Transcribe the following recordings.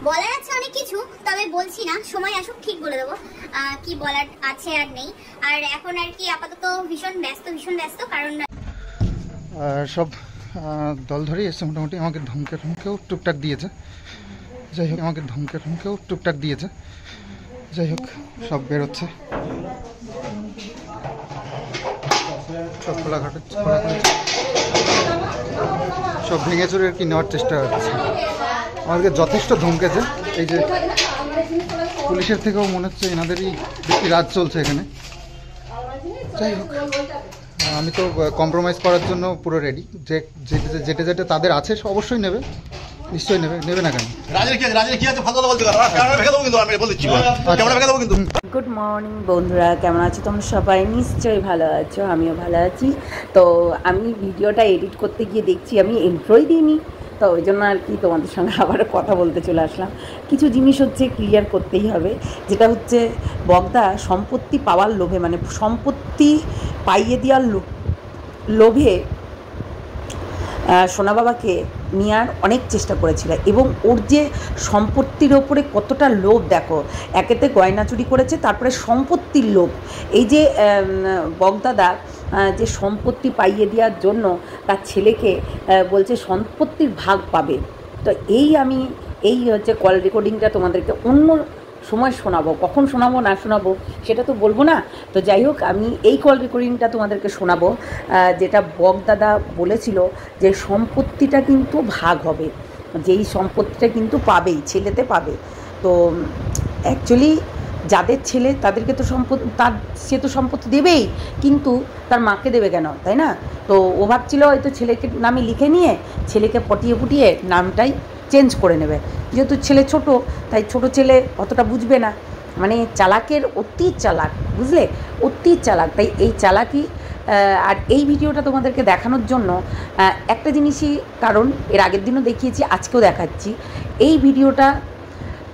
বলার আছে অনেক কিছু, তবে বলছি না, সময় আসুক ঠিক বলে দেবো কি বলার আছে আর নেই। আর এখন আর কি আপাতত ভীষণ ব্যস্ত কারণ সব দল ধরেই এসছে মোটামুটি। আমাকে ধমকেও টুকটাক দিয়েছে, যাই হোক আমাকে ধমকেও টুকটাক দিয়েছে, যাই হোক সব বেরোচ্ছে, সব খোলাঘাটে সব ভেঙে চুরে আর কি নেওয়ার চেষ্টা হচ্ছে। আমাদেরকে যথেষ্ট ধমকেছে। এই যে পুলিশের থেকেও মনে হচ্ছে এনাদেরই বেশি রাজ চলছে এখানে। যাই হোক আমি তো কম্প্রোমাইজ করার জন্য পুরো রেডি, যে যেটা তাদের আছে অবশ্যই নেবে, নিশ্চয়ই নেবে না কেন। গুড মর্নিং বন্ধুরা, কেমন আছো তোমরা সবাই? নিশ্চয়ই ভালো আছো, আমিও ভালো আছি। তো আমি ভিডিওটা এডিট করতে গিয়ে দেখছি আমি ইন্ট্রোই দিইনি, তো ওই জন্য আর কি তোমাদের সঙ্গে আবার কথা বলতে চলে আসলাম। কিছু জিনিস হচ্ছে ক্লিয়ার করতেই হবে, যেটা হচ্ছে বগদা সম্পত্তি পাওয়ার লোভে, মানে সম্পত্তি পাইয়ে দেওয়ার লোভে সোনা বাবাকে নেওয়ার অনেক চেষ্টা করেছিল, এবং ওর যে সম্পত্তির ওপরে কতটা লোভ দেখো। একেতে গয়না চুরি করেছে, তারপরে সম্পত্তির লোভ। এই যে বগদাদা যে সম্পত্তি পাইয়ে দেওয়ার জন্য তার ছেলেকে বলছে সম্পত্তির ভাগ পাবে। তো এই হচ্ছে কল রেকর্ডিংটা তোমাদেরকে অন্য সময় শোনাবো, কখন শোনাবো না শোনাবো সেটা তো বলবো না। তো যাই হোক আমি এই কল রেকর্ডিংটা তোমাদেরকে শোনাবো, যেটা বগদাদা বলেছিল যে সম্পত্তিটা কিন্তু ভাগ হবে, যেই সম্পত্তিটা কিন্তু পাবেই, ছেলেতে পাবে। তো অ্যাকচুয়ালি যাদের ছেলে তাদেরকে তো সে তো সম্পত্তি দেবেই, কিন্তু তার মাকে দেবে কেন, তাই না? তো ও ভাবছিল হয়তো ছেলেকে নামে লিখে নিয়ে ছেলেকে পটিয়ে নামটাই চেঞ্জ করে নেবে, যেহেতু ছেলে ছোট, তাই ছোট ছেলে অতটা বুঝবে না, মানে চালাকের অতি চালাক, বুঝলে, অতি চালাক। তাই এই চালাকি আর এই ভিডিওটা তোমাদেরকে দেখানোর জন্য একটা জিনিসই কারণ, এর আগের দিনও দেখিয়েছি, আজকেও দেখাচ্ছি। এই ভিডিওটা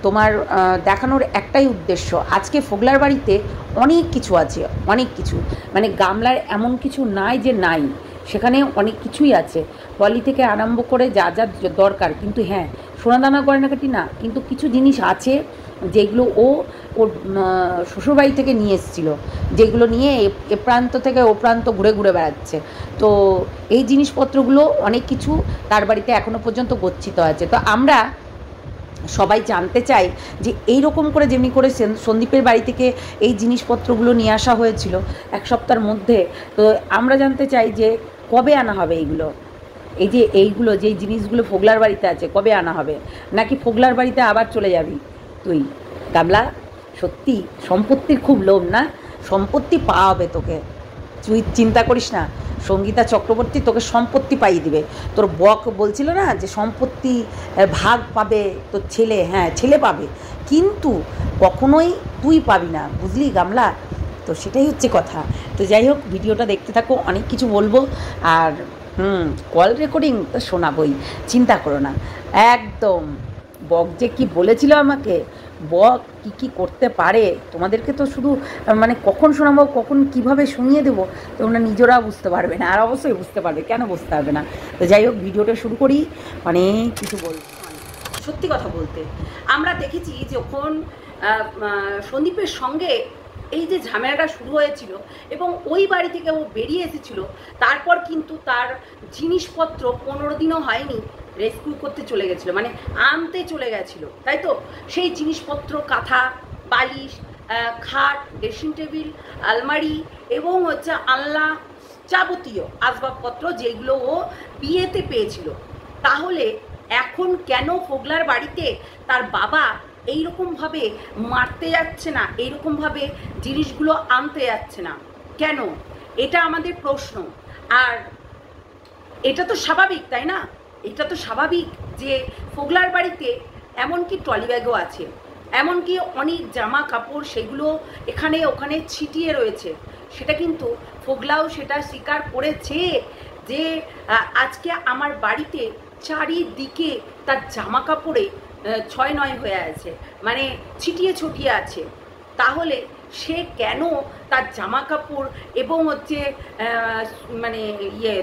তোমার দেখানোর একটাই উদ্দেশ্য, আজকে ফোগলার বাড়িতে অনেক কিছু আছে, অনেক কিছু, মানে গামলার এমন কিছু নাই যে নাই, সেখানে অনেক কিছুই আছে, পলি থেকে আরম্ভ করে যা যা দরকার। কিন্তু হ্যাঁ, সোনাদানা গয়নাকাটি না, কিন্তু কিছু জিনিস আছে যেগুলো ওর শ্বশুরবাড়ি থেকে নিয়ে এসেছিলো, যেগুলো নিয়ে এ প্রান্ত থেকে ও প্রান্ত ঘুরে ঘুরে বেড়াচ্ছে। তো এই জিনিসপত্রগুলো অনেক কিছু তার বাড়িতে এখনও পর্যন্ত গচ্ছিত আছে। তো আমরা সবাই জানতে চাই যে এই রকম করে, যেমনি করে সন্দীপের বাড়ি থেকে এই জিনিসপত্রগুলো নিয়ে আসা হয়েছিল এক সপ্তাহের মধ্যে, তো আমরা জানতে চাই যে কবে আনা হবে এইগুলো, এইগুলো যেই জিনিসগুলো ফোগলার বাড়িতে আছে কবে আনা হবে, নাকি ফোগলার বাড়িতে আবার চলে যাবি তুই? গামলা, সত্যি সম্পত্তির খুব লোভ না? সম্পত্তি পাওয়া হবে তোকে, তুই চিন্তা করিস না, সঙ্গীতা চক্রবর্তী তোকে সম্পত্তি পাইয়ে দিবে। তোর বক বলছিল না যে সম্পত্তি ভাগ পাবে তোর ছেলে, হ্যাঁ ছেলে পাবে, কিন্তু কখনোই তুই পাবি না, বুঝলি গামলা? তো সেটাই হচ্ছে কথা। তো যাই হোক ভিডিওটা দেখতে থাকো, অনেক কিছু বলবো, আর কল রেকর্ডিং তো শোনাবই, চিন্তা করো না একদম। বক যে কি বলেছিল আমাকে, বক কি করতে পারে তোমাদেরকে তো শুধু মানে কখন শোনাবো, কখন কিভাবে শুনিয়ে দেবো তোমরা নিজেরা বুঝতে পারবে না, আর অবশ্যই বুঝতে পারবে, কেন বুঝতে পারবে না। তো যাই হোক ভিডিওটা শুরু করি। অনেক কিছু সত্যি কথা বলতে আমরা দেখেছি যখন সন্দীপের সঙ্গে এই যে ঝামেলাটা শুরু হয়েছিল এবং ওই বাড়ি থেকে ও বেরিয়ে এসেছিল, তারপর কিন্তু তার জিনিসপত্র 15 দিনও হয়নি রেস্কিউ করতে চলে গেছিলো, মানে আনতে চলে গেছিলো, তাই তো? সেই জিনিসপত্র, কাঁথা, বালিশ, খাট, ড্রেসিং টেবিল, আলমারি এবং হচ্ছে আলনা, যাবতীয় আসবাবপত্র যেগুলো ও বিয়েতে পেয়েছিল। তাহলে এখন কেন ফোগলার বাড়িতে তার বাবা এইরকমভাবে মারতে যাচ্ছে না, এইরকমভাবে জিনিসগুলো আনতে যাচ্ছে না কেন? এটা আমাদের প্রশ্ন। আর এটা তো স্বাভাবিক, তাই না? এটা তো স্বাভাবিক যে ফোগলার বাড়িতে এমনকি ট্রলি ব্যাগও আছে, এমনকি অনেক জামা কাপড় সেগুলো এখানে ওখানে ছিটিয়ে রয়েছে। সেটা কিন্তু ফোগলাও সেটা স্বীকার করেছে যে আজকে আমার বাড়িতে চারিদিকে তার জামা কাপড়ে 6-9 হয়ে আছে, মানে ছিটিয়ে ছটিয়ে আছে। তাহলে সে কেন তার জামা কাপড় এবং হচ্ছে মানে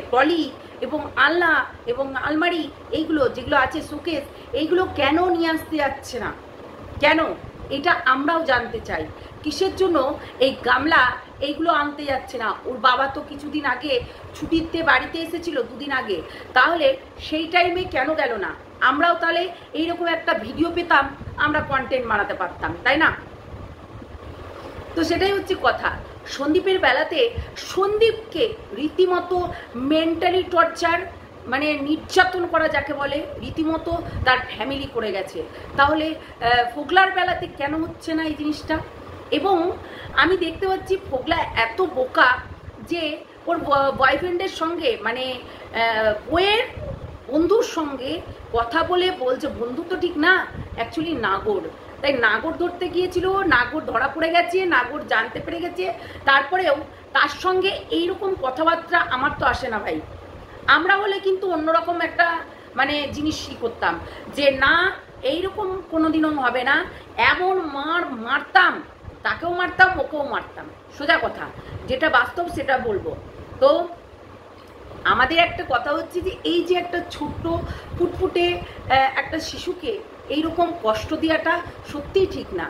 ট্রলি এবং আলনা এবং আলমারি এইগুলো যেগুলো আছে শোকেস, এইগুলো কেন নিয়ে আসতে যাচ্ছে না? কেন? এটা আমরাও জানতে চাই। কিসের জন্য এই গামলা এইগুলো আনতে যাচ্ছে না? ওর বাবা তো কিছুদিন আগে ছুটিতে বাড়িতে এসেছিল, 2 দিন আগে, তাহলে সেই টাইমে কেন গেল না? আমরাও তাহলে এইরকম একটা ভিডিও পেতাম, আমরা কন্টেন্ট বানাতে পারতাম, তাই না? তো সেটাই হচ্ছে কথা। সন্দীপের বেলাতে সন্দীপকে রীতিমতো মেন্টালি টর্চার, মানে নির্যাতন করা যাকে বলে, রীতিমতো তার ফ্যামিলি করে গেছে। তাহলে ফোগলার বেলাতে কেন হচ্ছে না এই জিনিসটা? এবং আমি দেখতে পাচ্ছি ফোগলা এত বোকা যে ওর বয়ফ্রেন্ডের সঙ্গে, মানে বইয়ের বন্ধুর সঙ্গে কথা বলে বলছে, বন্ধু তো ঠিক না, অ্যাকচুয়ালি নাগর। তাই নাগর ধরতে গিয়েছিল, নাগর ধরা পড়ে গেছে, নাগর জানতে পেরে গেছে, তারপরেও তার সঙ্গে এইরকম কথাবার্তা আমার তো আসে না ভাই। আমরা হলে কিন্তু অন্যরকম একটা মানে জিনিস করতাম, যে না এইরকম কোনোদিনও হবে না, এমন মারতাম, তাকেও মারতাম, ওকেও মারতাম, সোজা কথা, যেটা বাস্তব সেটা বলবো। তো আমাদের একটা কথা হচ্ছে যে এই যে একটা ছোট্ট ফুটফুটে একটা শিশুকে এইরকম কষ্ট দেওয়াটা সত্যিই ঠিক না।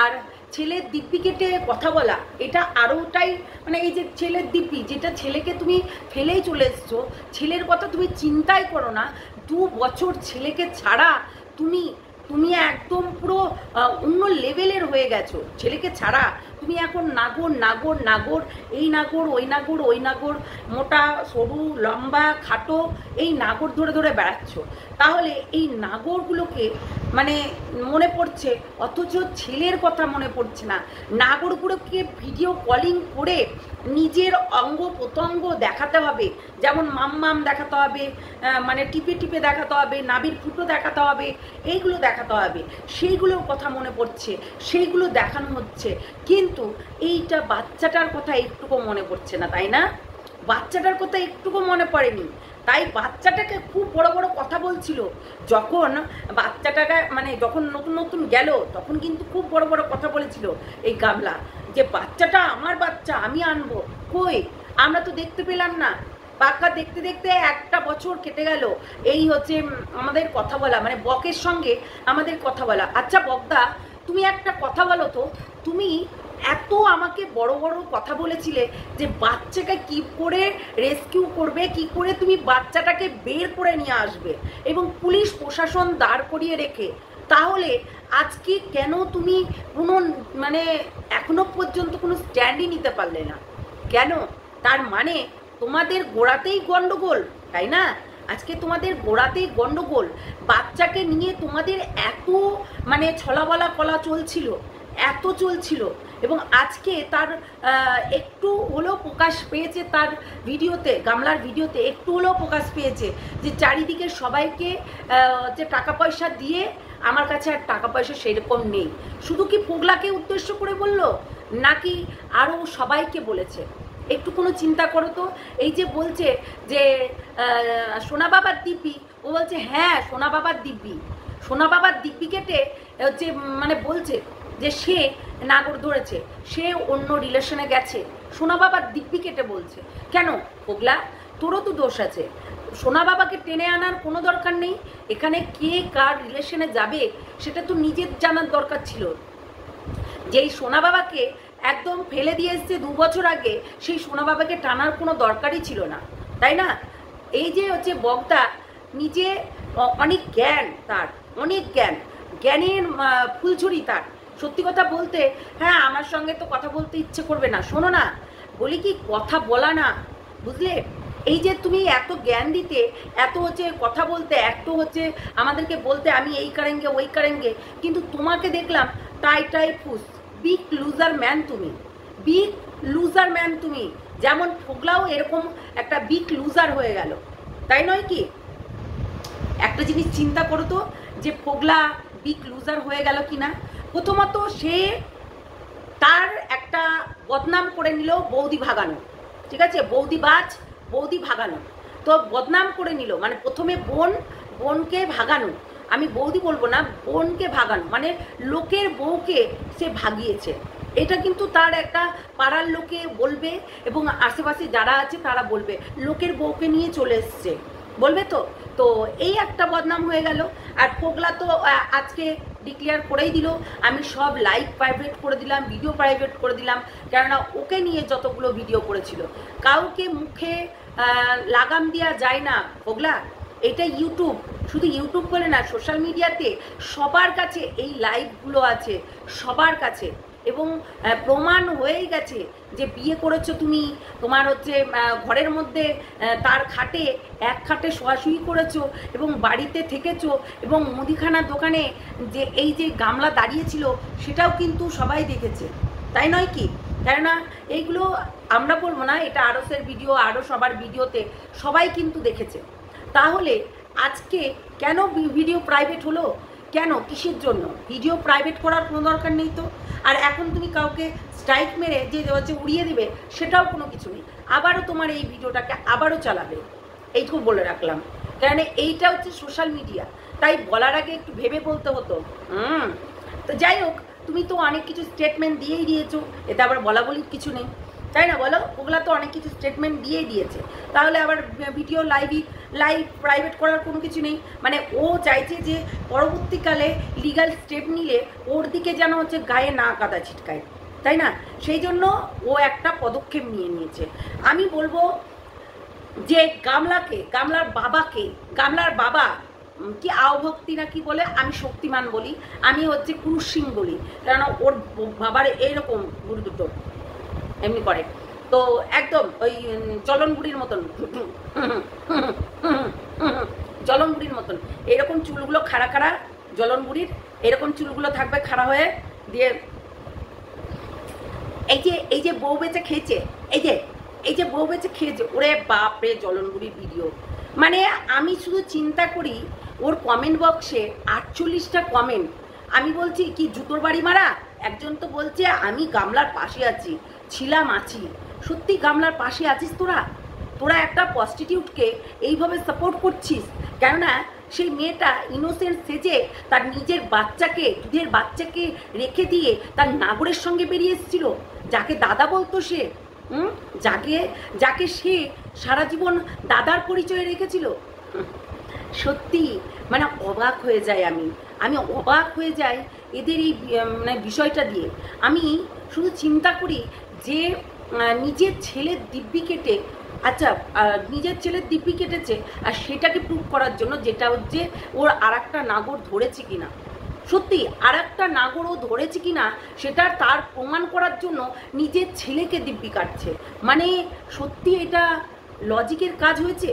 আর ছেলের দিব্যি কেটে কথা বলা, এটা আরোটাই, মানে এই যে ছেলের দিব্যি, যেটা ছেলেকে তুমি ফেলেই চলে এসছো, ছেলের কথা তুমি চিন্তাই করো না, 2 বছর ছেলেকে ছাড়া তুমি একদম পুরো অন্য লেভেলের হয়ে গেছো। ছেলেকে ছাড়া তুমি এখন নাগর নাগর নাগর, এই নাগর ওই নাগর ওই নাগর, মোটা সরু লম্বা খাটো, এই নাগর ধরে ধরে বেড়াচ্ছ। তাহলে এই নাগরগুলোকে মানে মনে পড়ছে, অথচ ছেলের কথা মনে পড়ছে না। নাগরগুলোকে ভিডিও কলিং করে নিজের অঙ্গ প্রত্যঙ্গ দেখাতে হবে, যেমন মাম্মাম দেখাতে হবে, মানে টিপে টিপে দেখাতে হবে, নাভির ফুটো দেখাতে হবে, এইগুলো দেখাতে হবে, সেইগুলোর কথা মনে পড়ছে, সেইগুলো দেখানো হচ্ছে। কিন্তু এইটা বাচ্চাটার কথা একটুকু মনে পড়ছে না, তাই না? বাচ্চাটার কথা একটুকু মনে পড়েনি। তাই বাচ্চাটাকে খুব বড় বড় কথা বলছিল, যখন বাচ্চাটাকে মানে যখন নতুন নতুন গেল তখন কিন্তু খুব বড় বড় কথা বলেছিল এই গামলা, যে বাচ্চাটা আমার বাচ্চা, আমি আনবো। কই, আমরা তো দেখতে পেলাম না। পাক্কা দেখতে দেখতে 1টা বছর কেটে গেল। এই হচ্ছে আমাদের কথা বলা, মানে বকের সঙ্গে আমাদের কথা বলা। আচ্ছা বকদা, তুমি একটা কথা বলো তো, তুমি এত আমাকে বড় বড় কথা বলেছিলে যে বাচ্চাকে কি করে রেস্কিউ করবে, কি করে তুমি বাচ্চাটাকে বের করে নিয়ে আসবে, এবং পুলিশ প্রশাসন দাঁড় করিয়ে রেখে, তাহলে আজকে কেন তুমি কোনো মানে এখনো পর্যন্ত কোনো স্ট্যান্ডই নিতে পারলে না? কেন? তার মানে তোমাদের গোড়াতেই গন্ডগোল, তাই না? আজকে তোমাদের গোড়াতেই গন্ডগোল। বাচ্চাকে নিয়ে তোমাদের এত মানে ছলাবলা কলা চলছিল, এত চলছিল, এবং আজকে তার একটু হলেও প্রকাশ পেয়েছে, তার ভিডিওতে, গামলার ভিডিওতে একটু হলেও প্রকাশ পেয়েছে যে চারিদিকে সবাইকে যে টাকা পয়সা দিয়ে, আমার কাছে আর টাকা পয়সা সেরকম নেই। শুধু কি ফোগলাকে উদ্দেশ্য করে বললো, নাকি আরও সবাইকে বলেছে? একটু কোনো চিন্তা করো তো। এই যে বলছে যে সোনা বাবার দিব্যি, ও বলছে হ্যাঁ সোনা বাবার দিব্যি, সোনা বাবার দিব্যি কেটে হচ্ছে মানে বলছে যে সে নাগর ধরেছে, সে অন্য রিলেশনে গেছে, সোনা বাবার দিব্যি কেটে বলছে। কেন ফোগলা, তোরও তো দোষ আছে। সোনা বাবাকে টেনে আনার কোনো দরকার নেই। এখানে কে কার রিলেশনে যাবে সেটা তো নিজের জানার দরকার ছিল। যেই সোনা বাবাকে একদম ফেলে দিয়ে এসছে 2 বছর আগে, সেই সোনা বাবাকে টানার কোনো দরকারই ছিল না, তাই না? এই যে হচ্ছে বকদা, নিজে অনেক জ্ঞান, তার অনেক জ্ঞানের ফুলঝুরি তার। সত্যি কথা বলতে, হ্যাঁ আমার সঙ্গে তো কথা বলতে ইচ্ছে করবে না, শোনো না বলি কি, কথা বলা না, বুঝলে? এই যে তুমি এত জ্ঞান দিতে, এত হচ্ছে কথা বলতে, এত হচ্ছে আমাদেরকে বলতে আমি এই করেঙ্গে ওই করেঙ্গে, কিন্তু তোমাকে দেখলাম টাই ফুস, বিগ লুজার ম্যান তুমি, বিগ লুজার ম্যান তুমি। যেমন ফোগলাও এরকম একটা বিগ লুজার হয়ে গেল, তাই নয় কি? একটা জিনিস চিন্তা করো তো, যে ফোগলা বিগ লুজার হয়ে গেল কিনা। প্রথমত সে তার একটা বদনাম করে নিল, বৌদি ভাগানো, ঠিক আছে, বৌদি বাজ, বৌদি ভাগানো, তো বদনাম করে নিল, মানে প্রথমে বোনকে ভাগানো, আমি বৌদি বলবো না, বোনকে ভাগানো, মানে লোকের বউকে সে ভাগিয়েছে, এটা কিন্তু তার একটা পাড়ার লোকে বলবে এবং আশেপাশে যারা আছে তারা বলবে, লোকের বউকে নিয়ে চলে এসছে বলবে। তো তো এই একটা বদনাম হয়ে গেল। আর ফোগলা তো আজকে ডিক্লেয়ার করেই দিল, আমি সব লাইভ প্রাইভেট করে দিলাম, ভিডিও প্রাইভেট করে দিলাম, কেননা ওকে নিয়ে যতগুলো ভিডিও করেছিল কাউকে মুখে লাগাম দেওয়া যায় না ফোগলা। এটা ইউটিউব, শুধু ইউটিউব বলে না, সোশ্যাল মিডিয়াতে সবার কাছে এই লাইভগুলো আছে, সবার কাছে। এবং প্রমাণ হয়েই গেছে যে বিয়ে করেছো তুমি, তোমার হচ্ছে ঘরের মধ্যে তার খাটে এক খাটে শোয়াশুয়ি করেছো এবং বাড়িতে থেকেছো, এবং মুদিখানার দোকানে যে এই যে গামলা দাঁড়িয়েছিল সেটাও কিন্তু সবাই দেখেছে, তাই নয় কি? কেননা এইগুলো আমরা বলবো না, এটা আরসের ভিডিও, আরও সবার ভিডিওতে সবাই কিন্তু দেখেছে। তাহলে আজকে কেন ভিডিও প্রাইভেট হলো? কেন, কিসের জন্য? ভিডিও প্রাইভেট করার কোনো দরকার নেই তো। আর এখন তুমি কাউকে স্ট্রাইক মেরে যে হচ্ছে উড়িয়ে দেবে সেটাও কোনো কিছু নেই, আবারও তোমার এই ভিডিওটাকে আবারও চালাবে, এইটুকু বলে রাখলাম। কারণ এইটা হচ্ছে সোশ্যাল মিডিয়া, তাই বলার আগে একটু ভেবে বলতে হতো। তো যাই হোক, তুমি তো অনেক কিছু স্টেটমেন্ট দিয়েই দিয়েছো, এতে আবার বলা বলির কিছু নেই, তাই না বলো? ওগুলা তো অনেক কিছু স্টেটমেন্ট দিয়েই দিয়েছে, তাহলে আবার ভিডিও লাইভ প্রাইভেট করার কোনো কিছু নেই। মানে ও চাইছে যে পরবর্তীকালে লিগ্যাল স্টেপ নিলে ওর দিকে যেন হচ্ছে গায়ে না কাদা ছিটকায়, তাই না? সেই জন্য ও একটা পদক্ষেপ নিয়ে নিয়েছে। আমি বলবো যে গামলার বাবা কি আওভক্তি না কি বলে, আমি শক্তিমান বলি, আমি হচ্ছে ক্রুশ সিং বলি, কারণ ওর বাবার এইরকম গুরু দুটো এমনি করে, তো একদম ওই চলন বুড়ির মতন, এরকম চুলগুলো খাড়া খাড়া, জ্বলন বুড়ির এরকম চুলগুলো থাকবে খাড়া হয়ে, দিয়ে এই যে বউ বেচে খেয়েছে, এই যে বউ বেচে খেয়েছে, ওরে বাপরে জ্বলন বুড়ির ভিডিও। মানে আমি শুধু চিন্তা করি ওর কমেন্ট বক্সে 48টা কমেন্ট, আমি বলছি কি জুতোর বাড়ি মারা। একজন তো বলছে আমি গামলার পাশে আছি, আছি। সত্যি গামলার পাশে আছিস তোরা একটা প্রস্টিটিউটকে এইভাবে সাপোর্ট করছিস? কেননা সেই মেয়েটা ইনোসেন্ট সেজে তার নিজের বাচ্চাকে, দুধের বাচ্চাকে রেখে দিয়ে তার নাগরের সঙ্গে বেরিয়ে এসেছিল, যাকে দাদা বলতো সে, যাকে সে সারা জীবন দাদার পরিচয় রেখেছিল। সত্যি মানে অবাক হয়ে যায়, আমি অবাক হয়ে যাই এদের এই মানে বিষয়টা দিয়ে। আমি শুধু চিন্তা করি যে নিজের ছেলের দিব্যি কেটে, আচ্ছা নিজের ছেলের দিব্যি কেটেছে আর সেটাকে প্রুভ করার জন্য, যেটা হচ্ছে ওর আর একটা নাগর ধরেছে কিনা, সত্যি আর একটা নাগরও ধরেছে কিনা সেটা তার প্রমাণ করার জন্য নিজের ছেলেকে দিব্যি কাটছে। মানে সত্যি এটা লজিকের কাজ হয়েছে?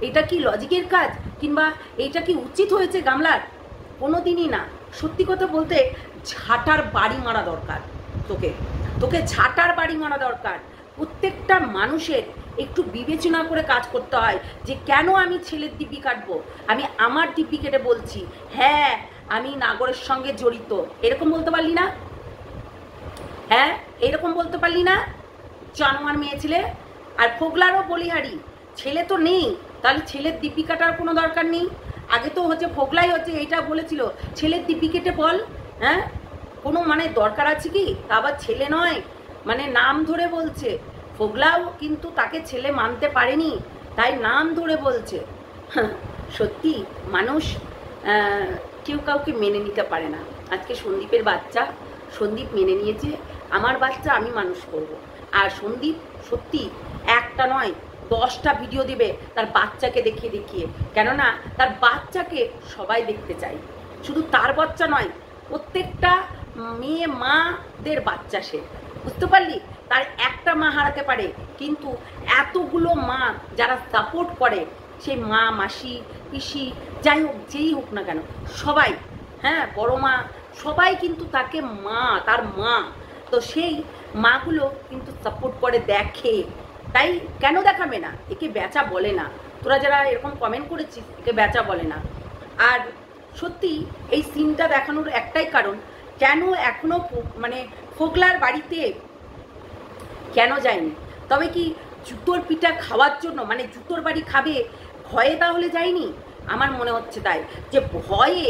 এটা কি লজিকের কাজ, কিংবা এটা কি উচিত হয়েছে গামলার? কোনো দিনই না। সত্যি কথা বলতে ঝাঁটার বাড়ি মারা দরকার, তোকে ঝাঁটার বাড়ি মারা দরকার। প্রত্যেকটা মানুষের একটু বিবেচনা করে কাজ করতে হয় যে কেন আমি ছেলের দিব্যি কাটবো, আমি আমার দিব্যি কেটে বলছি হ্যাঁ আমি নাগরের সঙ্গে জড়িত, এরকম বলতে পারলি না? হ্যাঁ এরকম বলতে পারলি না? জানোয়ার মেয়ে ছেলে। আর ফোগলারও বলিহারি, ছেলে তো নেই, তাহলে ছেলের দিব্যি কাটার কোনো দরকার নেই। আগে তো হচ্ছে ফোগলাই হচ্ছে এইটা বলেছিল ছেলের দিব্যি কেটে বল, হ্যাঁ কোনো মানে দরকার আছে কি? তা আবার ছেলে নয়, মানে নাম ধরে বলছে। ফোগলাও কিন্তু তাকে ছেলে মানতে পারেনি, তাই নাম ধরে বলছে। সত্যি মানুষ কেউ কাউকে মেনে নিতে পারে না। আজকে সন্দীপের বাচ্চা, সন্দীপ মেনে নিয়েছে আমার বাচ্চা আমি মানুষ করব। আর সন্দীপ সত্যি একটা নয় 10টা ভিডিও দেবে তার বাচ্চাকে দেখিয়ে, কেননা তার বাচ্চাকে সবাই দেখতে চায়। শুধু তার বাচ্চা নয়, প্রত্যেকটা মেয়ে মাদের বাচ্চা সে, বুঝতে পারলি? তার একটা মা হারাতে পারে, কিন্তু এতগুলো মা যারা সাপোর্ট করে, সেই মা, মাসি, পিসি, যাই হোক যেই হোক না কেন, সবাই, হ্যাঁ বড় মা, সবাই কিন্তু তাকে মা, তার মা। তো সেই মাগুলো কিন্তু সাপোর্ট করে, দেখে। তাই কেন দেখাবে না? একে বেচা বলে না। তোরা যারা এরকম কমেন্ট করেছিস, একে বেচা বলে না। আর সত্যি এই সিনটা দেখানোর একটাই কারণ, কেন এখনো মানে ফোগলার বাড়িতে কেন যায়নি? তবে কি জুতোর পিঠা খাওয়ার জন্য, মানে জুতোর বাড়ি খাবে ভয়ে তাহলে যায়নি? আমার মনে হচ্ছে তাই, যে ভয়ে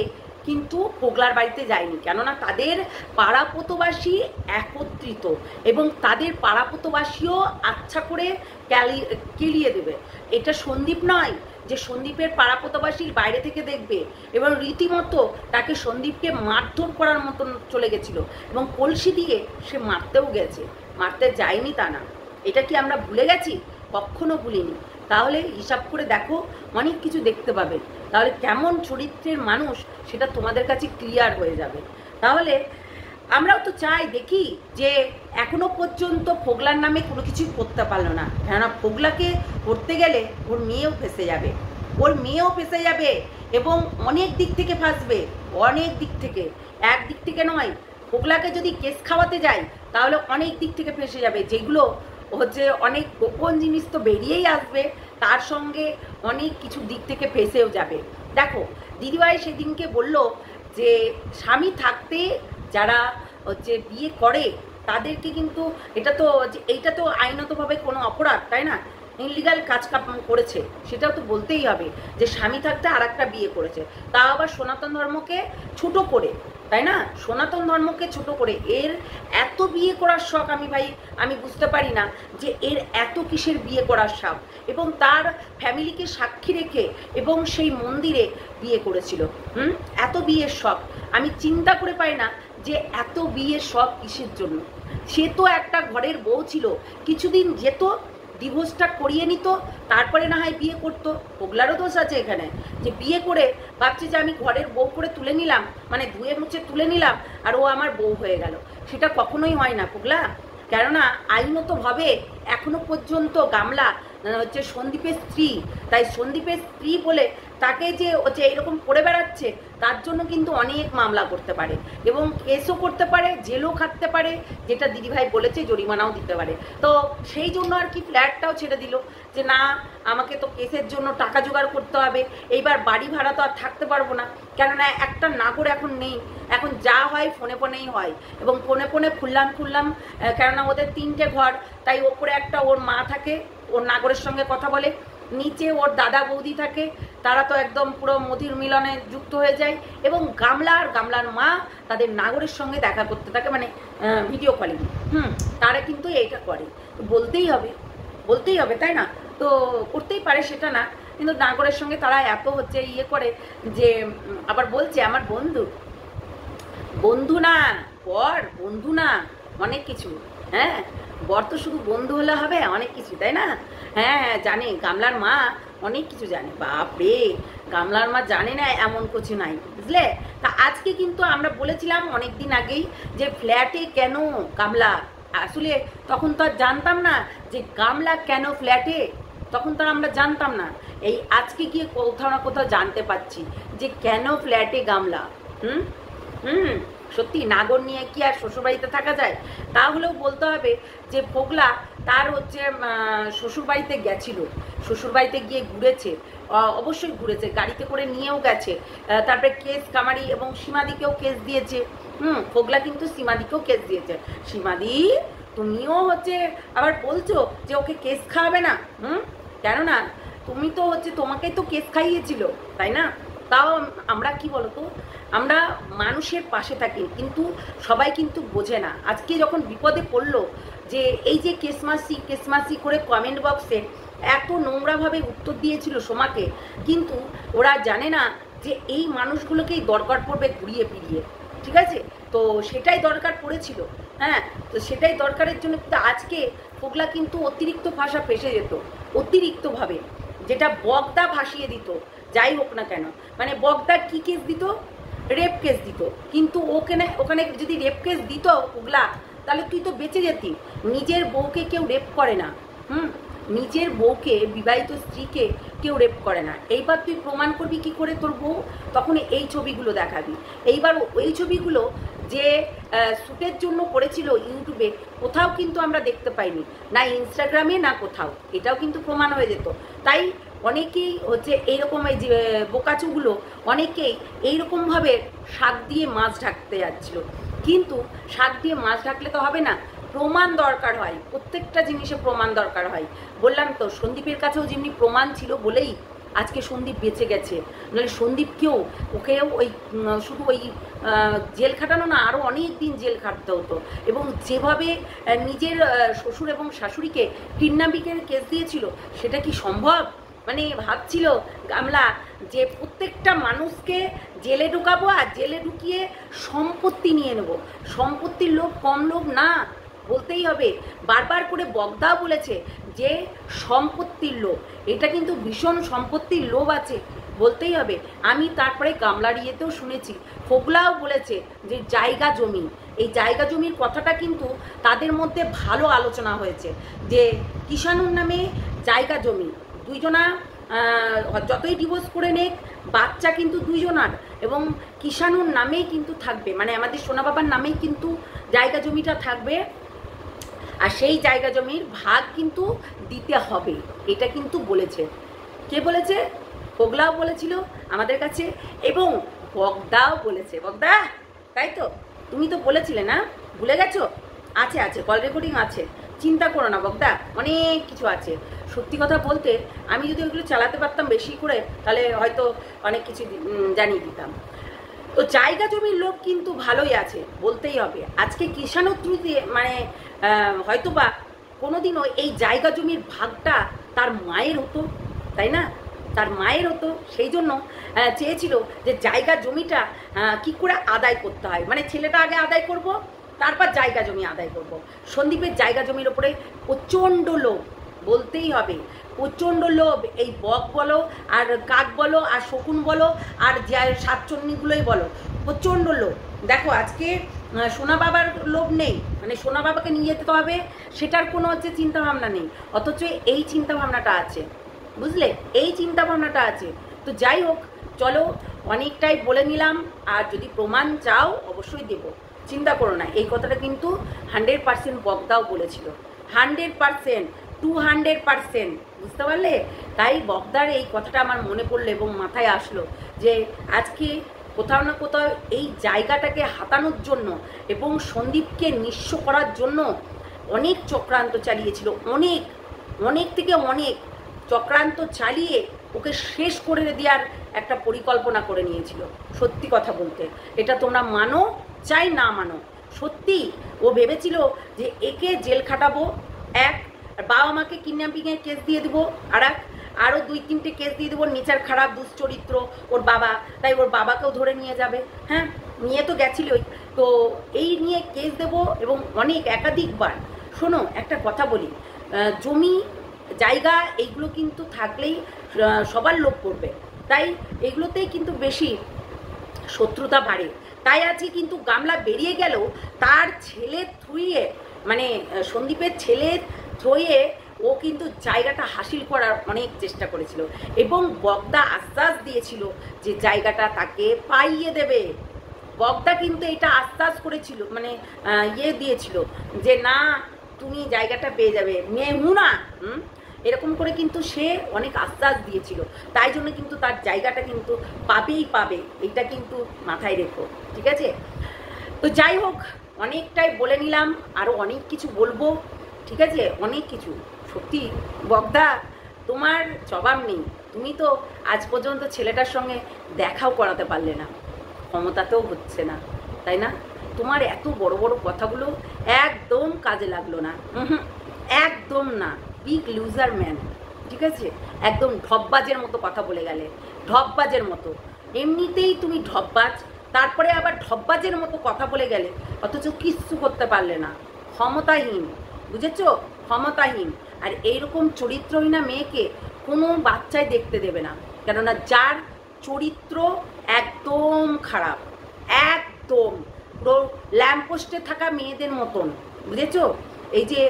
কিন্তু পোগলার বাড়িতে যায়নি, কেননা তাদের পাড়া প্রতিবেশী একত্রিত এবং তাদের পাড়া প্রতিবেশীও আচ্ছা করে কেলিয়ে দেবে। এটা সন্দীপ নয় যে সন্দীপের পাড়া প্রতিবেশীর বাইরে থেকে দেখবে, এবং রীতিমতো তাকে সন্দীপকে মারধর করার মতন চলে গেছিল এবং কলসি দিয়ে সে মারতেও গেছে, মারতে যায়নি তা না। এটা কি আমরা ভুলে গেছি? কখনো ভুলিনি। তাহলে হিসাব করে দেখো, অনেক কিছু দেখতে পাবে, তাহলে কেমন চরিত্রের মানুষ সেটা তোমাদের কাছে ক্লিয়ার হয়ে যাবে। তাহলে আমরাও তো চাই দেখি যে এখনো পর্যন্ত পোগলার নামে কোনো কিছুই করতে পারলো না, কেননা পোগলাকে করতে গেলে ওর মেয়েও ফেঁসে যাবে, ওর মেয়েও ফেঁসে যাবে এবং অনেক দিক থেকে ফাঁসবে, অনেক দিক থেকে, এক দিক থেকে নয়। পোগলাকে যদি কেস খাওয়াতে যায় তাহলে অনেক দিক থেকে ফেঁসে যাবে, যেগুলো হচ্ছে অনেক গোপন জিনিস তো বেরিয়েই আসবে, তার সঙ্গে অনেক কিছু দিক থেকে ফেঁসেও যাবে। দেখো দিদিভাই সেদিনকে বলল যে স্বামী থাকতে যারা হচ্ছে বিয়ে করে তাদেরকে কিন্তু এইটা তো আইনতভাবে কোনো অপরাধ, তাই না? ইনলিগাল কাজ করেছে, সেটাও তো বলতেই হবে যে স্বামী থাকতে আর একটা বিয়ে করেছে, তা আবার সনাতন ধর্মকে ছোট করে, তাই না? সনাতন ধর্মকে ছোট করে এর এত বিয়ে করার শখ আমি বুঝতে পারি না যে এর এত কিসের বিয়ে করার শখ, এবং তার ফ্যামিলিকে সাক্ষী রেখে এবং সেই মন্দিরে বিয়ে করেছিল। এত বিয়ের শখ আমি চিন্তা করে পাই না যে এত বিয়ের শখ কিসের জন্য। সে তো একটা ঘরের বউ ছিল, কিছুদিন যেত, ডিভোর্সটা করিয়ে নিত, তারপরে না হয় বিয়ে করতো। পোগলারও দোষ আছে এখানে, যে বিয়ে করে ভাবছে যে আমি ঘরের বউ করে তুলে নিলাম, মানে ধুয়ে মুছে তুলে নিলাম আর ও আমার বউ হয়ে গেল। সেটা কখনোই হয় না পোগলা, কেননা আইনতভাবে এখনো পর্যন্ত গামলা হচ্ছে সন্দীপের স্ত্রী, তাই সন্দীপের স্ত্রী বলে তাকে যে হচ্ছে এইরকম করে বেড়াচ্ছে, তার জন্য কিন্তু অনেক মামলা করতে পারে এবং কেসও করতে পারে, জেলও খাটতে পারে, যেটা দিদিভাই বলেছে জরিমানাও দিতে পারে। তো সেই জন্য আর কি ফ্ল্যাটটাও ছেড়ে দিল, যে না আমাকে তো কেসের জন্য টাকা জোগাড় করতে হবে, এইবার বাড়ি ভাড়া তো আর থাকতে পারবো না, কেননা একটা নাগর এখন নেই, এখন যা হয় ফোনে ফোনেই হয়, এবং ফোনে ফোনে খুললাম, কেননা ওদের 3টে ঘর, তাই ওপরে একটা ওর মা থাকে, ওর নাগরের সঙ্গে কথা বলে, নিচে ওর দাদা বৌদি থাকে, তারা তো একদম পুরো মধুর মিলনে যুক্ত হয়ে যায়, এবং গামলা আর গামলার মা তাদের নাগরের সঙ্গে দেখা করতে থাকে, মানে ভিডিও কলিং। তারা কিন্তু এইটা করে, বলতেই হবে, তাই না? তো করতেই পারে সেটা না, কিন্তু নাগরের সঙ্গে তারা এত হচ্ছে ইয়ে করে যে আবার বলছে আমার বন্ধু না বর, বন্ধু না অনেক কিছু। হ্যাঁ, বর তো শুধু বন্ধু হলে হবে, অনেক কিছু, তাই না? হ্যাঁ জানে, গামলার মা অনেক কিছু জানে, বাপরে গামলার মা জানে না এমন কিছু নাই, বুঝলে? তা আজকে কিন্তু আমরা বলেছিলাম অনেক দিন আগেই যে ফ্ল্যাটে কেন গামলা, আসলে তখন তো আর জানতাম না যে গামলা কেন ফ্ল্যাটে, তখন তো আমরা জানতাম না। এই আজকে গিয়ে কোথাও না কোথাও জানতে পারছি যে কেন ফ্ল্যাটে গামলা। সত্যি নাগর নিয়ে কি আর শ্বশুরবাড়িতে থাকা যায়? তাহলেও বলতে হবে যে পোগলা তার হচ্ছে শ্বশুরবাড়িতে গেছিল, শ্বশুরবাড়িতে গিয়ে ঘুরেছে, অবশ্যই ঘুরেছে, গাড়িতে করে নিয়েও গেছে, তারপরে কেস কামারি এবং সীমাদিকেও কেস দিয়েছে। পোগলা কিন্তু সীমাদিকেও কেস দিয়েছে। সীমাদি তুমিও হচ্ছে আবার বলছো যে ওকে কেস খাওয়াবে না, কেননা তুমি তো হচ্ছে তোমাকেই তো কেস খাইয়েছিল, তাই না? তাও আমরা কি বলতো, আমরা মানুষের পাশে থাকি, কিন্তু সবাই কিন্তু বোঝে না। আজকে যখন বিপদে পড়লো, যে এই যে কেসমাসি করে কমেন্ট বক্সে এত নোংরাভাবে উত্তর দিয়েছিল সোমাকে, কিন্তু ওরা জানে না যে এই মানুষগুলোকেই দরকার পড়বে ঘুরিয়ে ফিরিয়ে, ঠিক আছে? তো সেটাই দরকার পড়েছিল, হ্যাঁ, তো সেটাই দরকারের জন্য কিন্তু আজকে পোগলা কিন্তু অতিরিক্ত ভাষা ফেসে যেত, অতিরিক্তভাবে, যেটা বগদা ভাসিয়ে দিত। যাই হোক না কেন, মানে বগদা কি কেস দিত? রেপ কেস দিত, কিন্তু ওখানে যদি রেপ কেস দিত পোগলা, তাহলে তুই তো বেঁচে যেতি। নিজের বউকে কেউ রেপ করে না, নিজের বউকে, বিবাহিত স্ত্রীকে কেউ রেপ করে না। এইবার তুই প্রমাণ করবি কি করে তোর বউ? তখন এই ছবিগুলো দেখাবি। এইবার এই ছবিগুলো যে শ্যুটের জন্য করেছিল ইউটিউবে, কোথাও কিন্তু আমরা দেখতে পাইনি, না ইনস্টাগ্রামে না কোথাও, এটাও কিন্তু প্রমাণ হয়ে যেত। তাই অনেকেই হচ্ছে এইরকম, এই যে বোকাচুগুলো অনেকেই এইরকমভাবে শাক দিয়ে মাছ ঢাকতে যাচ্ছিল, কিন্তু শাক দিয়ে মাছ ঢাকলে তো হবে না, প্রমাণ দরকার হয়, প্রত্যেকটা জিনিসে প্রমাণ দরকার হয়। বললাম তো সন্দীপের কাছেও যেমনি প্রমাণ ছিল বলেই আজকে সন্দীপ বেঁচে গেছে, নাহলে সন্দীপকেও ওকেও ওই শুধু ওই জেল খাটানো না, আরও অনেক দিন জেল খাটতে হতো। এবং যেভাবে নিজের শ্বশুর এবং শাশুড়িকে কিডন্যাপিংয়ের কেস দিয়েছিল, সেটা কি সম্ভব? মানে ভাবছিল গামলা যে প্রত্যেকটা মানুষকে জেলে ঢুকাবো, আর জেলে ঢুকিয়ে সম্পত্তি নিয়ে নেব। সম্পত্তির লোভ কম লোভ না, বলতেই হবে। বারবার করে বগদাও বলেছে যে সম্পত্তির লোভ, এটা কিন্তু ভীষণ সম্পত্তির লোভ আছে, বলতেই হবে। আমি তারপরে গামলার ইয়েতেও শুনেছি, ফোগলাও বলেছে যে জায়গা জমি, এই জায়গা জমির কথাটা কিন্তু তাদের মধ্যে ভালো আলোচনা হয়েছে, যে কিষাণুর নামে জায়গা জমি, দুইজনা যতই ডিভোর্স করে নেক বাচ্চা কিন্তু দুইজনার, এবং কিষাণুর নামেই কিন্তু থাকবে, মানে আমাদের সোনা বাবার নামেই কিন্তু জায়গা জমিটা থাকবে। আর সেই জায়গা জমির ভাগ কিন্তু দিতে হবে, এটা কিন্তু বলেছে। কে বলেছে? ফোগলাও বলেছিল আমাদের কাছে, এবং বগদাও বলেছে। বগদা, তাই তো? তুমি তো বলেছিলে না, ভুলে গেছো? আছে আছে, কল রেকর্ডিং আছে, চিন্তা করো না বগদা, অনেক কিছু আছে। সত্যি কথা বলতে আমি যদি ওইগুলো চালাতে পারতাম বেশি করে, তাহলে হয়তো অনেক কিছু জানিয়ে দিতাম। তো জায়গা জমির লোভ কিন্তু ভালোই আছে, বলতেই হবে। আজকে কিষাণুর থ্রুতে মানে হয়তো বা কোনোদিনও এই জায়গা জমির ভাগটা তার মায়ের হতো, তাই না? তার মায়ের হতো, সেই জন্য চেয়েছিল যে জায়গা জমিটা কি করে আদায় করতে হয়, মানে ছেলেটা আগে আদায় করব, তারপর জায়গা জমি আদায় করব। সন্দীপের জায়গা জমির ওপরে প্রচণ্ড লোভ, বলতেই হবে, প্রচণ্ড লোভ। এই বক বলো আর কাক বলো আর শকুন বলো আর সাতচন্নিগুলোই বলো, প্রচণ্ড লোভ। দেখো আজকে সোনা বাবার লোভ নেই, মানে সোনা বাবাকে নিয়ে যেতে হবে সেটার কোনো হচ্ছে চিন্তাভাবনা নেই, অথচ এই চিন্তাভাবনাটা আছে, বুঝলে? এই চিন্তাভাবনাটা আছে। তো যাই হোক, চলো অনেকটাই বলে নিলাম, আর যদি প্রমাণ চাও অবশ্যই দেব, চিন্তা করো না। এই কথাটা কিন্তু 100% বগদাও বলেছিল, 100%, 200%, বুঝতে পারলে? তাই বগদার এই কথাটা আমার মনে পড়লো এবং মাথায় আসলো যে আজকে কোথাও না কোথাও এই জায়গাটাকে হাতানোর জন্য এবং সন্দীপকে নিঃস্ব করার জন্য অনেক চক্রান্ত চালিয়েছিল, অনেক অনেক থেকে অনেক চক্রান্ত চালিয়ে ওকে শেষ করে দেওয়ার একটা পরিকল্পনা করে নিয়েছিল। সত্যি কথা বলতে, এটা তোমরা মানো চাই না মানো, সত্যি ও ভেবেছিল যে একে জেল খাটাবো এক, আর বাবা মাকে কিডন্যাপিংয়ের কেস দিয়ে দেবো আর এক, আরও 2-3টে কেস দিয়ে দেবো, নেচার খারাপ, দুশ্চরিত্র ওর বাবা, তাই ওর বাবাকেও ধরে নিয়ে যাবে। হ্যাঁ, নিয়ে তো গেছিলই, তো এই নিয়ে কেস দেবো এবং অনেক একাধিকবার। শোনো একটা কথা বলি, জমি জায়গা এইগুলো কিন্তু থাকলেই সবার লোভ করবে, তাই এগুলোতেই কিন্তু বেশি শত্রুতা বাড়ে। তাই আজকে কিন্তু গামলা বেরিয়ে গেল তার ছেলের থ্রুয়ে, মানে সন্দীপের ছেলের থ্রুয়ে ও কিন্তু জায়গাটা হাসিল করার অনেক চেষ্টা করেছিল, এবং বগদা আশ্বাস দিয়েছিল যে জায়গাটা তাকে পাইয়ে দেবে। বগদা কিন্তু এটা আশ্বাস করেছিল, মানে দিয়েছিল যে না, তুমি জায়গাটা পেয়ে যাবে, মেয়ে হুনা, এরকম করে কিন্তু সে অনেক আশ্বাস দিয়েছিল। তাই জন্য কিন্তু তার জায়গাটা কিন্তু পাবেই পাবে, এটা কিন্তু মাথায় রেখো, ঠিক আছে? তো যাই হোক, অনেকটাই বলে নিলাম, আরও অনেক কিছু বলবো, ঠিক আছে? অনেক কিছু। সত্যি বগদা, তোমার জবাব নেই, তুমি তো আজ পর্যন্ত ছেলেটার সঙ্গে দেখাও করাতে পারলে না, ক্ষমতাতেও হচ্ছে না, তাই না? তোমার এত বড় বড় কথাগুলো একদম কাজে লাগলো না, একদম না। বিগ লুজার ম্যান, ঠিক আছে? একদম ঢপবাজের মতো কথা বলে গেলে, ঢপবাজের মতো। এমনিতেই তুমি ঢপবাজ, তারপরে আবার ঢপবাজের মতো কথা বলে গেলে, অথচ কিচ্ছু করতে পারলে না। ক্ষমতাহীন, বুঝেছো? ক্ষমতাহীন। আর এইরকম চরিত্রহীনা মেয়েকে কোনো বাচ্চাই দেখতে দেবে না, কেননা যার চরিত্র একদম খারাপ, একদম পুরো ল্যাম্পপোস্টে থাকা মেয়েদের মতন, বুঝেছো? এই যে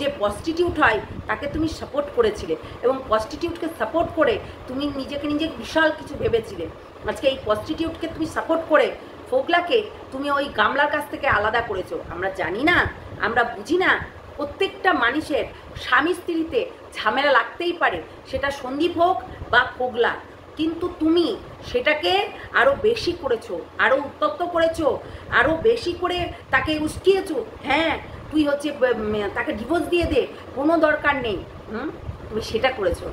যে প্রস্টিটিউট হয় তাকে তুমি সাপোর্ট করেছিলে, এবং প্রস্টিটিউটকে সাপোর্ট করে তুমি নিজেকে নিজে বিশাল কিছু ভেবেছিলে। আজকে এই প্রস্টিটিউটকে তুমি সাপোর্ট করে ফোগলাকে তুমি ওই গামলার কাছ থেকে আলাদা করেছো। আমরা জানি না, আমরা বুঝি না, প্রত্যেকটা মানুষের স্বামী স্ত্রীতে ঝামেলা লাগতেই পারে, সেটা সন্দীপ হোক বা ফোগলা, কিন্তু তুমি সেটাকে আরও বেশি করেছো, আরও উত্তপ্ত করেছো, আরও বেশি করে তাকে উস্কিয়েছো। হ্যাঁ, তুই হচ্ছে তাকে ডিভোর্স দিয়ে দে, কোনো দরকার নেই, তুমি সেটা করেছো।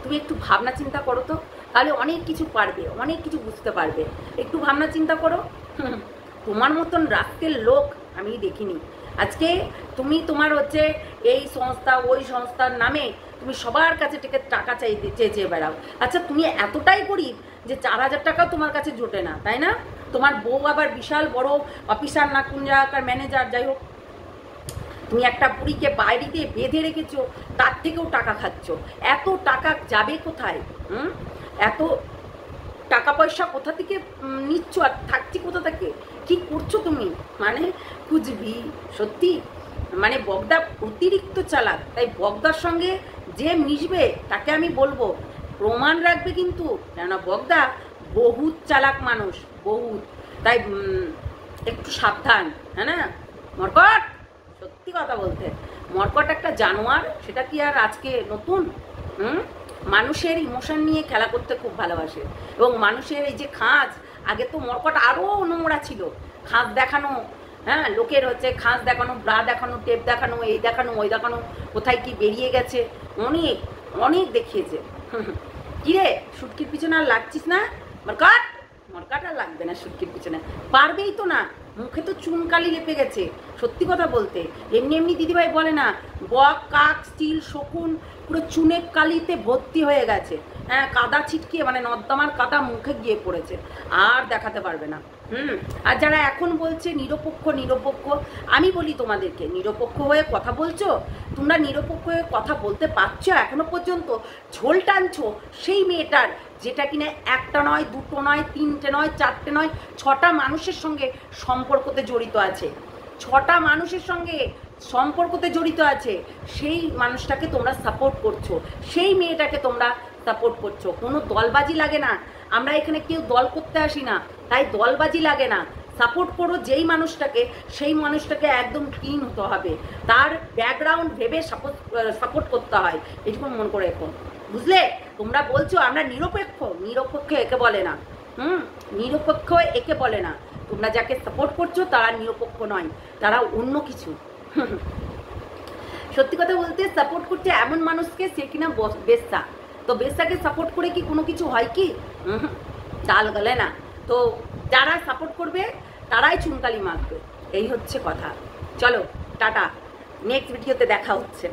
তুমি একটু ভাবনা চিন্তা করো তো, তাহলে অনেক কিছু পারবে, অনেক কিছু বুঝতে পারবে। একটু ভাবনা চিন্তা করো। তোমার মতন রাস্তের লোক আমি দেখিনি। আজকে তুমি তোমার হচ্ছে এই সংস্থা ওই সংস্থার নামে তুমি সবার কাছে থেকে টাকা চেয়ে বেড়াও। আচ্ছা তুমি এতটাই গরিব যে 4,000 টাকাও তোমার কাছে জোটে না, তাই না? তোমার বউ আবার বিশাল বড় অফিসার না কোন জায়গাকার ম্যানেজার, যাই হোক, তুমি একটা বুড়িকে বাইরে দিয়ে বেঁধে রেখেছো, তার থেকেও টাকা খাচ্ছ। এত টাকা যাবে কোথায়? এত টাকা পয়সা কোথা থেকে নিচ্ছ আর থাকছি কোথা থেকে? কি করছো তুমি? মানে খুঁজবি সত্যি, মানে বগদা অতিরিক্ত চালাক। তাই বগদার সঙ্গে যে মিশবে তাকে আমি বলবো প্রমাণ রাখবে কিন্তু, কেননা বগদা বহুত চালাক মানুষ, বহুত। তাই একটু সাবধান, হ্যাঁ না মরকট? সত্যি কথা বলতে মরকট একটা জানোয়ার, সেটা কি আর আজকে নতুন? মানুষের ইমোশন নিয়ে খেলা করতে খুব ভালোবাসে। এবং মানুষের এই যে খাঁজ, আগে তো মরকট আরও নোংরা ছিল, খাঁজ দেখানো, হ্যাঁ, লোকের হচ্ছে খাঁজ দেখানো, ব্রা দেখানো, টেপ দেখানো, এই দেখানো ওই দেখানো, কোথায় কি বেরিয়ে গেছে, অনেক অনেক দেখিয়েছে। কিরে সুটকির পিছনে আর লাগছিস না মরকট? মরকট আর লাগবে না সুটকির পিছনে, পারবেই তো না, মুখে তো চুনকালি লেপে গেছে। সত্যি কথা বলতে এমনি এমনি দিদিভাই বলে না, বক কাক স্টিল শকুন পুরো চুনের কালিতে ভর্তি হয়ে গেছে। হ্যাঁ, কাদা ছিটকিয়ে মানে নর্দমার কাদা মুখে গিয়ে পড়েছে, আর দেখাতে পারবে না। আর যারা এখন বলছে নিরপেক্ষ নিরপেক্ষ, আমি বলি তোমাদেরকে, নিরপেক্ষ হয়ে কথা বলছো তোমরা, নিরপেক্ষ হয়ে কথা বলতে পারছো এখনো পর্যন্ত? ঝোল টানছো সেই মেয়েটার, যেটা কিনা একটা নয়, দুটো নয়, তিনটে নয়, চারটে নয়, 6টা মানুষের সঙ্গে সম্পর্কতে জড়িত আছে, 6টা মানুষের সঙ্গে সম্পর্কতে জড়িত আছে। সেই মানুষটাকে তোমরা সাপোর্ট করছো, সেই মেয়েটাকে তোমরা সাপোর্ট করছো। কোনো দলবাজি লাগে না, আমরা এখানে কেউ দল করতে আসি না, তাই দলবাজি লাগে না। সাপোর্ট করো যেই মানুষটাকে, সেই মানুষটাকে একদম ক্লিন হতে হবে, তার ব্যাকগ্রাউন্ড ভেবে সাপোর্ট করতে হয়, এইটুকু মনে করে রেখো, বুঝলে? তোমরা বলছো আমরা নিরপেক্ষ, নিরপেক্ষ একে বলে না। নিরপেক্ষ একে বলে না। তোমরা যাকে সাপোর্ট করছো তারা নিরপেক্ষ নয়, তারা অন্য কিছু। সত্যি কথা বলতে সাপোর্ট করছে এমন মানুষকে, সে কিনা বেশ্যা। তো বেশ্যাকে সাপোর্ট করে কি কোনো কিছু হয় কি? চাল গলে না। তো যারা সাপোর্ট করবে তারাই চুনকালি মাখবে, এই হচ্ছে কথা। চলো টাটা, নেক্সট ভিডিওতে দেখা হচ্ছে।